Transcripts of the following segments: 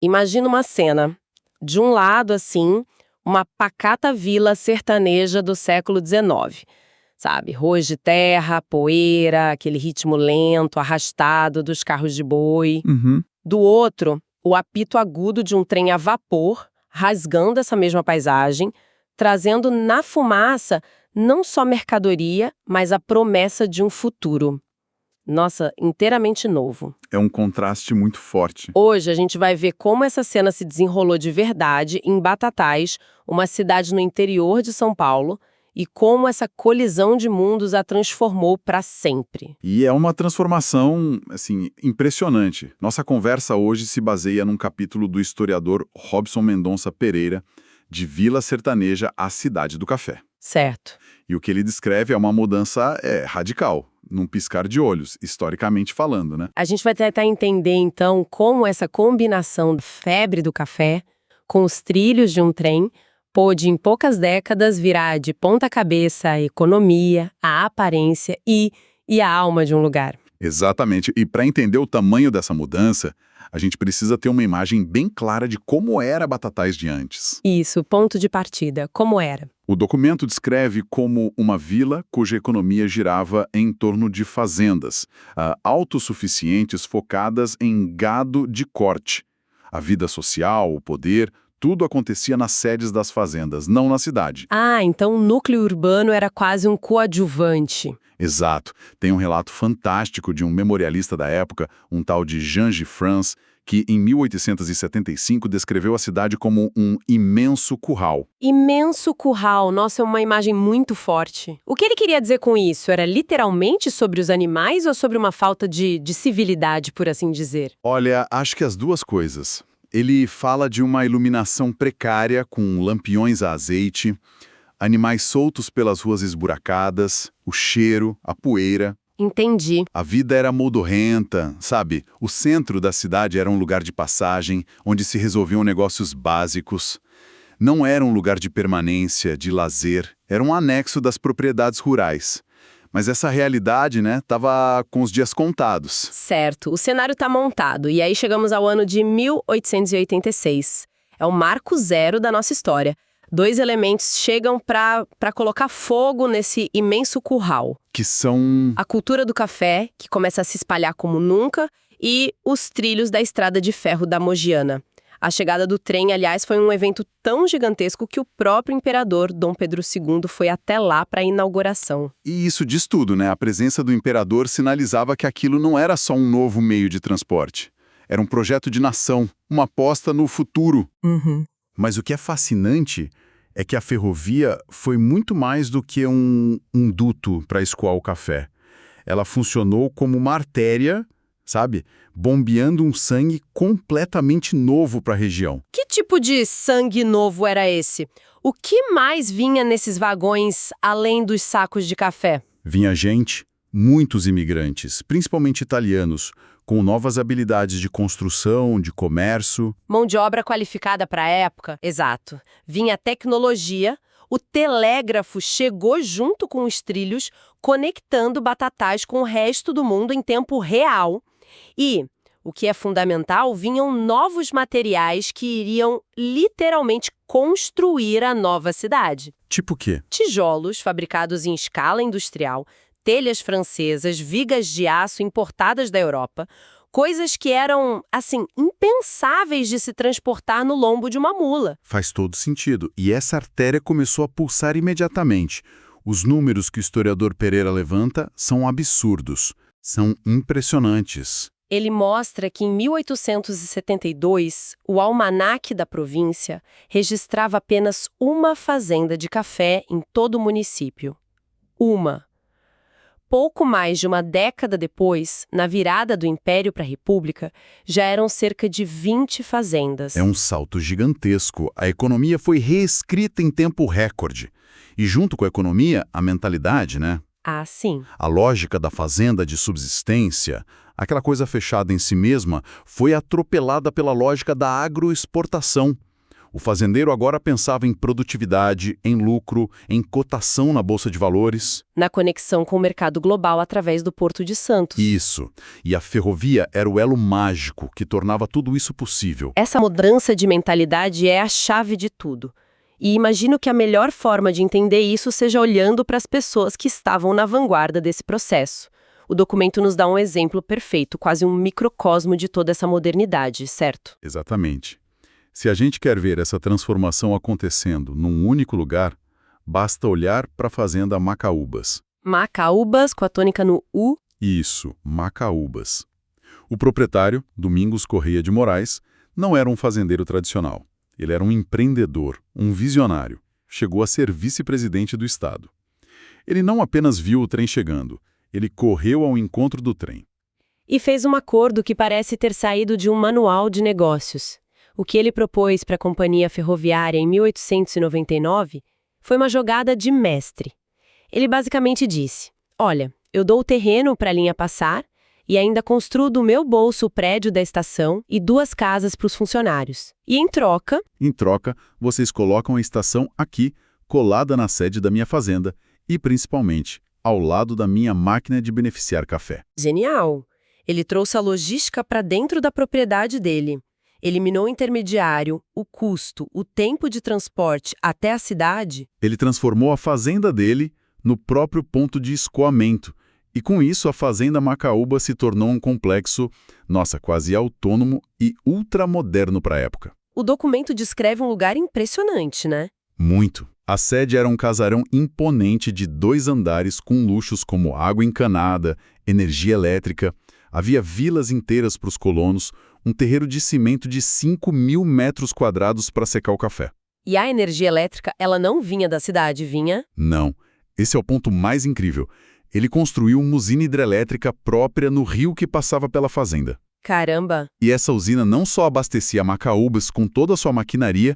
Imagina uma cena. De um lado, assim, uma pacata vila sertaneja do século XIX. Sabe, ruas de terra, poeira, aquele ritmo lento, arrastado dos carros de boi. Uhum. Do outro, o apito agudo de um trem a vapor, rasgando essa mesma paisagem, trazendo na fumaça não só mercadoria, mas a promessa de um futuro. Nossa, inteiramente novo. É um contraste muito forte. Hoje a gente vai ver como essa cena se desenrolou de verdade em Batatais, uma cidade no interior de São Paulo, e como essa colisão de mundos a transformou para sempre. E é uma transformação, assim, impressionante. Nossa conversa hoje se baseia num capítulo do historiador Robson Mendonça Pereira, de Vila Sertaneja à Cidade do Café. Certo. E o que ele descreve é uma mudança radical, num piscar de olhos, historicamente falando, né? A gente vai tentar entender, então, como essa combinação da febre do café com os trilhos de um trem pôde, em poucas décadas, virar de ponta cabeça a economia, a aparência e a alma de um lugar. Exatamente. E para entender o tamanho dessa mudança, a gente precisa ter uma imagem bem clara de como era Batatais de antes. Isso, ponto de partida. Como era? O documento descreve como uma vila cuja economia girava em torno de fazendas, autossuficientes focadas em gado de corte. A vida social, o poder, tudo acontecia nas sedes das fazendas, não na cidade. Ah, então o núcleo urbano era quase um coadjuvante. Exato. Tem um relato fantástico de um memorialista da época, um tal de Jean Gifrance, que em 1875 descreveu a cidade como um imenso curral. Imenso curral, nossa, é uma imagem muito forte. O que ele queria dizer com isso? Era literalmente sobre os animais ou sobre uma falta de civilidade, por assim dizer? Olha, acho que as duas coisas. Ele fala de uma iluminação precária com lampiões a azeite, animais soltos pelas ruas esburacadas, o cheiro, a poeira. Entendi. A vida era modorrenta, sabe? O centro da cidade era um lugar de passagem, onde se resolviam negócios básicos. Não era um lugar de permanência, de lazer, era um anexo das propriedades rurais. Mas essa realidade, né, estava com os dias contados. Certo, o cenário está montado, e aí chegamos ao ano de 1886. É o marco zero da nossa história. Dois elementos chegam para colocar fogo nesse imenso curral. Que são... A cultura do café, que começa a se espalhar como nunca, e os trilhos da estrada de ferro da Mogiana. A chegada do trem, aliás, foi um evento tão gigantesco que o próprio imperador Dom Pedro II foi até lá para a inauguração. E isso diz tudo, né? A presença do imperador sinalizava que aquilo não era só um novo meio de transporte. Era um projeto de nação, uma aposta no futuro. Uhum. Mas o que é fascinante é que a ferrovia foi muito mais do que um duto para escoar o café. Ela funcionou como uma artéria, sabe? Bombeando um sangue completamente novo para a região. Que tipo de sangue novo era esse? O que mais vinha nesses vagões além dos sacos de café? Vinha gente, muitos imigrantes, principalmente italianos, com novas habilidades de construção, de comércio. Mão de obra qualificada para a época? Exato. Vinha tecnologia, o telégrafo chegou junto com os trilhos, conectando Batatais com o resto do mundo em tempo real. E, o que é fundamental, vinham novos materiais que iriam literalmente construir a nova cidade. Tipo o quê? Tijolos fabricados em escala industrial, telhas francesas, vigas de aço importadas da Europa, coisas que eram, assim, impensáveis de se transportar no lombo de uma mula. Faz todo sentido. E essa artéria começou a pulsar imediatamente. Os números que o historiador Pereira levanta são absurdos. São impressionantes. Ele mostra que em 1872, o almanaque da província registrava apenas uma fazenda de café em todo o município. Uma. Pouco mais de uma década depois, na virada do Império para a República, já eram cerca de 20 fazendas. É um salto gigantesco. A economia foi reescrita em tempo recorde. E junto com a economia, a mentalidade, né? Ah, sim. A lógica da fazenda de subsistência, aquela coisa fechada em si mesma, foi atropelada pela lógica da agroexportação. O fazendeiro agora pensava em produtividade, em lucro, em cotação na bolsa de valores. Na conexão com o mercado global através do Porto de Santos. Isso. E a ferrovia era o elo mágico que tornava tudo isso possível. Essa mudança de mentalidade é a chave de tudo. E imagino que a melhor forma de entender isso seja olhando para as pessoas que estavam na vanguarda desse processo. O documento nos dá um exemplo perfeito, quase um microcosmo de toda essa modernidade, certo? Exatamente. Se a gente quer ver essa transformação acontecendo num único lugar, basta olhar para a fazenda Macaúbas. Macaúbas, com a tônica no U. Isso, Macaúbas. O proprietário, Domingos Correia de Moraes, não era um fazendeiro tradicional. Ele era um empreendedor, um visionário. Chegou a ser vice-presidente do Estado. Ele não apenas viu o trem chegando, ele correu ao encontro do trem. E fez um acordo que parece ter saído de um manual de negócios. O que ele propôs para a companhia ferroviária em 1899 foi uma jogada de mestre. Ele basicamente disse: olha, eu dou o terreno para a linha passar e ainda construo do meu bolso o prédio da estação e 2 casas para os funcionários. E em troca, vocês colocam a estação aqui, colada na sede da minha fazenda e, principalmente, ao lado da minha máquina de beneficiar café. Genial! Ele trouxe a logística para dentro da propriedade dele. Eliminou o intermediário, o custo, o tempo de transporte até a cidade. Ele transformou a fazenda dele no próprio ponto de escoamento. E com isso a fazenda Macaúba se tornou um complexo, quase autônomo e ultramoderno para a época. O documento descreve um lugar impressionante, né? Muito. A sede era um casarão imponente de 2 andares com luxos como água encanada, energia elétrica. Havia vilas inteiras para os colonos, um terreiro de cimento de 5.000 metros quadrados para secar o café. E a energia elétrica, ela não vinha da cidade, vinha? Não. Esse é o ponto mais incrível. Ele construiu uma usina hidrelétrica própria no rio que passava pela fazenda. Caramba! E essa usina não só abastecia Macaúbas com toda a sua maquinaria,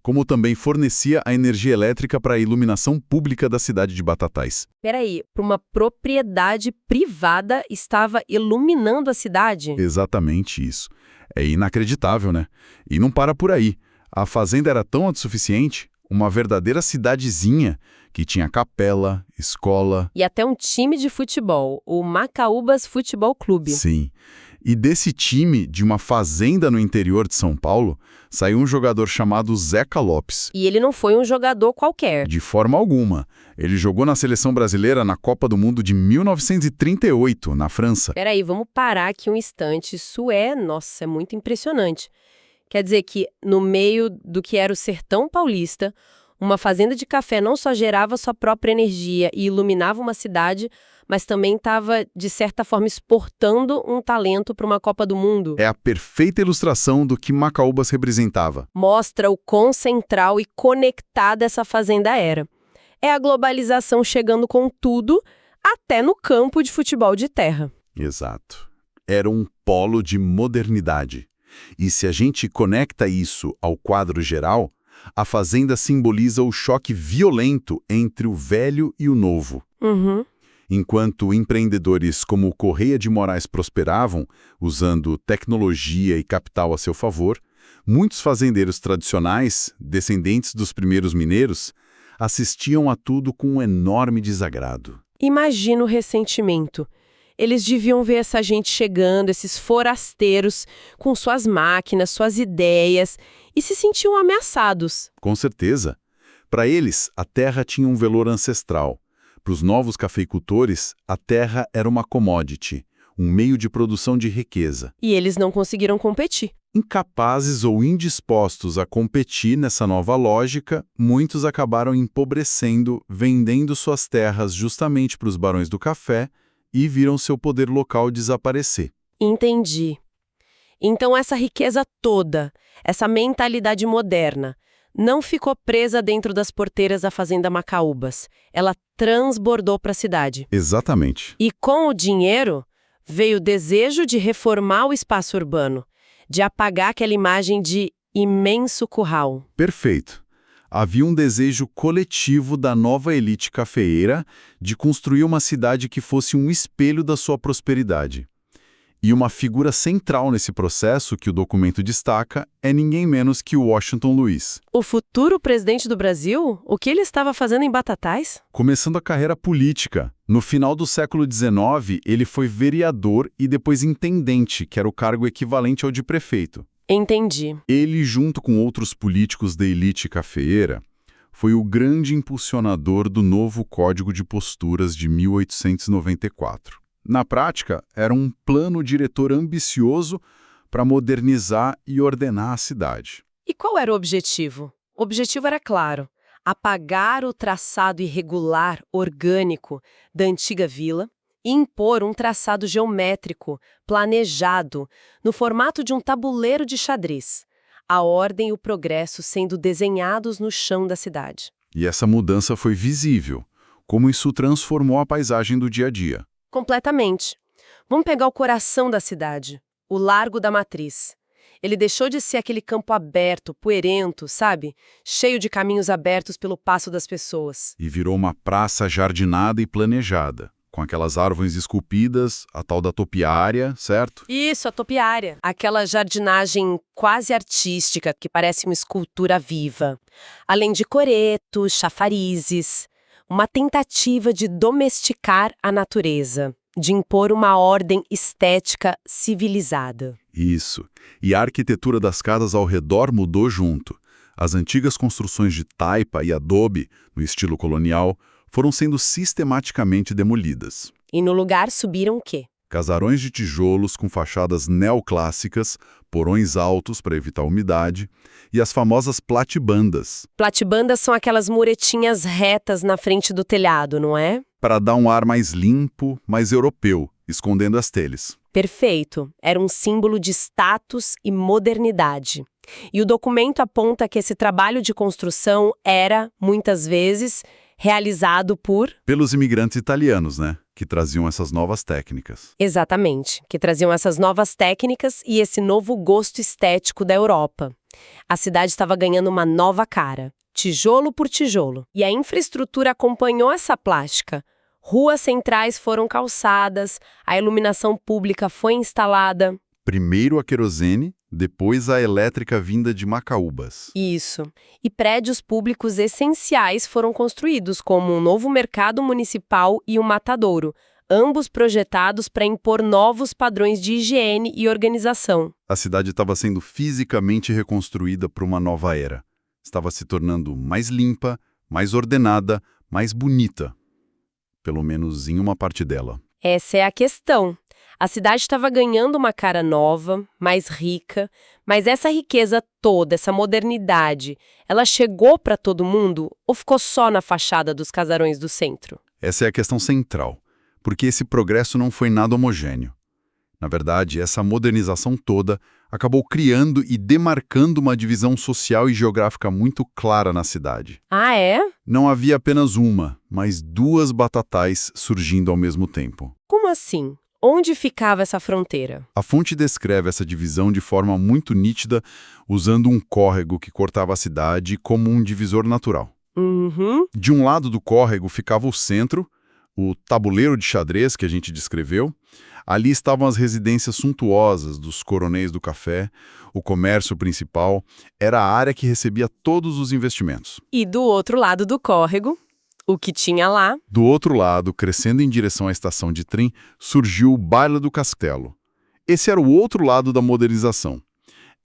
como também fornecia a energia elétrica para a iluminação pública da cidade de Batatais. Peraí, para uma propriedade privada estava iluminando a cidade? Exatamente isso. É inacreditável, né? E não para por aí. A fazenda era tão autossuficiente, uma verdadeira cidadezinha, que tinha capela, escola... E até um time de futebol, o Macaúbas Futebol Clube. Sim. E desse time, de uma fazenda no interior de São Paulo, saiu um jogador chamado Zeca Lopes. E ele não foi um jogador qualquer. De forma alguma. Ele jogou na seleção brasileira na Copa do Mundo de 1938, na França. Peraí, vamos parar aqui um instante. Isso é muito impressionante. Quer dizer que, no meio do que era o sertão paulista, uma fazenda de café não só gerava sua própria energia e iluminava uma cidade, mas também estava, de certa forma, exportando um talento para uma Copa do Mundo. É a perfeita ilustração do que Macaúbas representava. Mostra o quão central e conectada essa fazenda era. É a globalização chegando com tudo, até no campo de futebol de terra. Exato. Era um polo de modernidade. E se a gente conecta isso ao quadro geral, a fazenda simboliza o choque violento entre o velho e o novo. Uhum. Enquanto empreendedores como o Correia de Moraes prosperavam, usando tecnologia e capital a seu favor, muitos fazendeiros tradicionais, descendentes dos primeiros mineiros, assistiam a tudo com um enorme desagrado. Imagina o ressentimento. Eles deviam ver essa gente chegando, esses forasteiros, com suas máquinas, suas ideias, e se sentiam ameaçados. Com certeza. Para eles, a terra tinha um valor ancestral. Para os novos cafeicultores, a terra era uma commodity, um meio de produção de riqueza. E eles não conseguiram competir. Incapazes ou indispostos a competir nessa nova lógica, muitos acabaram empobrecendo, vendendo suas terras justamente para os barões do café e viram seu poder local desaparecer. Entendi. Então essa riqueza toda, essa mentalidade moderna, não ficou presa dentro das porteiras da fazenda Macaúbas. Ela transbordou para a cidade. Exatamente. E com o dinheiro, veio o desejo de reformar o espaço urbano, de apagar aquela imagem de imenso curral. Perfeito. Havia um desejo coletivo da nova elite cafeeira de construir uma cidade que fosse um espelho da sua prosperidade. E uma figura central nesse processo que o documento destaca é ninguém menos que o Washington Luiz. O futuro presidente do Brasil? O que ele estava fazendo em Batatais? Começando a carreira política. No final do século XIX, ele foi vereador e depois intendente, que era o cargo equivalente ao de prefeito. Entendi. Ele, junto com outros políticos da elite cafeeira, foi o grande impulsionador do novo Código de Posturas de 1894. Na prática, era um plano diretor ambicioso para modernizar e ordenar a cidade. E qual era o objetivo? O objetivo era claro: apagar o traçado irregular, orgânico, da antiga vila e impor um traçado geométrico, planejado, no formato de um tabuleiro de xadrez. A ordem e o progresso sendo desenhados no chão da cidade. E essa mudança foi visível, como isso transformou a paisagem do dia a dia. Completamente. Vamos pegar o coração da cidade, o Largo da Matriz. Ele deixou de ser aquele campo aberto, poeirento, sabe? Cheio de caminhos abertos pelo passo das pessoas. E virou uma praça jardinada e planejada, com aquelas árvores esculpidas, a tal da topiária, certo? Isso, a topiária. Aquela jardinagem quase artística que parece uma escultura viva. Além de coretos, chafarizes. Uma tentativa de domesticar a natureza, de impor uma ordem estética civilizada. Isso. E a arquitetura das casas ao redor mudou junto. As antigas construções de taipa e adobe, no estilo colonial, foram sendo sistematicamente demolidas. E no lugar subiram o quê? Casarões de tijolos com fachadas neoclássicas, porões altos para evitar umidade, e as famosas platibandas. Platibandas são aquelas muretinhas retas na frente do telhado, não é? Para dar um ar mais limpo, mais europeu, escondendo as telhas. Perfeito. Era um símbolo de status e modernidade. E o documento aponta que esse trabalho de construção era, muitas vezes, realizado pelos imigrantes italianos, né? Que traziam essas novas técnicas. Exatamente, que traziam essas novas técnicas e esse novo gosto estético da Europa. A cidade estava ganhando uma nova cara, tijolo por tijolo. E a infraestrutura acompanhou essa plástica. Ruas centrais foram calçadas, a iluminação pública foi instalada. Primeiro a querosene, depois a elétrica vinda de Macaúbas. Isso. E prédios públicos essenciais foram construídos, como um novo mercado municipal e um matadouro, ambos projetados para impor novos padrões de higiene e organização. A cidade estava sendo fisicamente reconstruída para uma nova era. Estava se tornando mais limpa, mais ordenada, mais bonita. Pelo menos em uma parte dela. Essa é a questão. A cidade estava ganhando uma cara nova, mais rica, mas essa riqueza toda, essa modernidade, ela chegou para todo mundo ou ficou só na fachada dos casarões do centro? Essa é a questão central, porque esse progresso não foi nada homogêneo. Na verdade, essa modernização toda acabou criando e demarcando uma divisão social e geográfica muito clara na cidade. Ah, é? Não havia apenas uma, mas duas Batatais surgindo ao mesmo tempo. Como assim? Onde ficava essa fronteira? A fonte descreve essa divisão de forma muito nítida, usando um córrego que cortava a cidade como um divisor natural. Uhum. De um lado do córrego ficava o centro, o tabuleiro de xadrez que a gente descreveu. Ali estavam as residências suntuosas dos coronéis do café, o comércio principal, era a área que recebia todos os investimentos. E do outro lado do córrego, o que tinha lá? Do outro lado, crescendo em direção à estação de trem, surgiu o Baile do Castelo. Esse era o outro lado da modernização.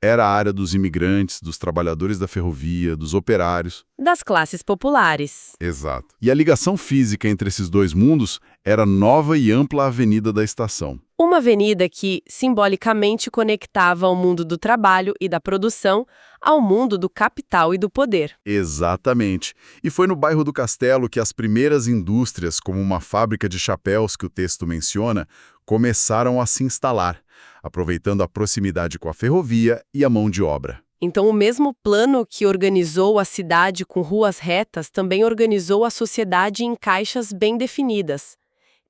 Era a área dos imigrantes, dos trabalhadores da ferrovia, dos operários. Das classes populares. Exato. E a ligação física entre esses dois mundos era a nova e ampla avenida da estação. Uma avenida que, simbolicamente, conectava o mundo do trabalho e da produção ao mundo do capital e do poder. Exatamente. E foi no bairro do Castelo que as primeiras indústrias, como uma fábrica de chapéus que o texto menciona, começaram a se instalar, aproveitando a proximidade com a ferrovia e a mão de obra. Então, o mesmo plano que organizou a cidade com ruas retas também organizou a sociedade em caixas bem definidas.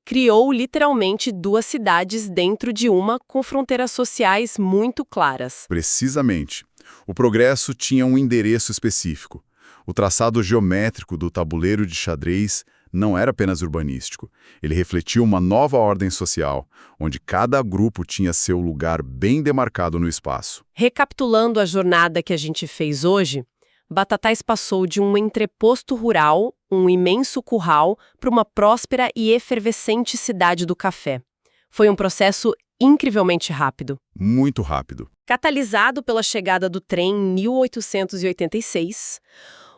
Criou literalmente duas cidades dentro de uma, com fronteiras sociais muito claras. Precisamente. O progresso tinha um endereço específico. O traçado geométrico do tabuleiro de xadrez não era apenas urbanístico. Ele refletia uma nova ordem social, onde cada grupo tinha seu lugar bem demarcado no espaço. Recapitulando a jornada que a gente fez hoje, Batatais passou de um entreposto rural, um imenso curral, para uma próspera e efervescente cidade do café. Foi um processo incrivelmente rápido. Muito rápido. Catalisado pela chegada do trem em 1886,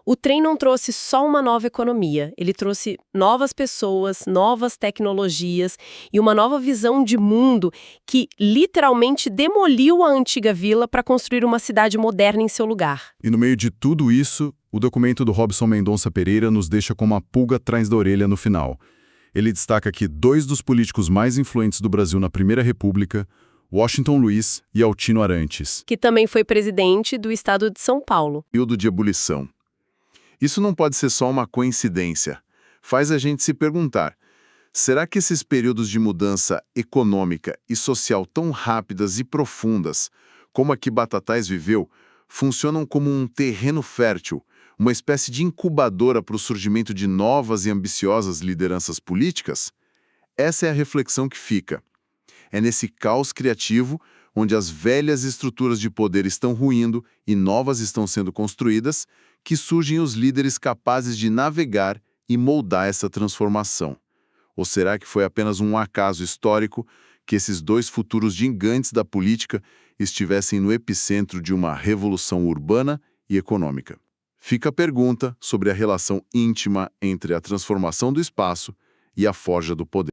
o trem não trouxe só uma nova economia, ele trouxe novas pessoas, novas tecnologias e uma nova visão de mundo que literalmente demoliu a antiga vila para construir uma cidade moderna em seu lugar. E no meio de tudo isso, o documento do Robson Mendonça Pereira nos deixa com uma pulga atrás da orelha no final. Ele destaca que dois dos políticos mais influentes do Brasil na Primeira República, Washington Luiz e Altino Arantes, Que também foi presidente do estado de São Paulo. Período de ebulição. Isso não pode ser só uma coincidência. Faz a gente se perguntar, será que esses períodos de mudança econômica e social tão rápidas e profundas, como a que Batatais viveu, funcionam como um terreno fértil, uma espécie de incubadora para o surgimento de novas e ambiciosas lideranças políticas? Essa é a reflexão que fica. É nesse caos criativo, onde as velhas estruturas de poder estão ruindo e novas estão sendo construídas, que surgem os líderes capazes de navegar e moldar essa transformação. Ou será que foi apenas um acaso histórico que esses dois futuros gigantes da política estivessem no epicentro de uma revolução urbana e econômica? Fica a pergunta sobre a relação íntima entre a transformação do espaço e a forja do poder.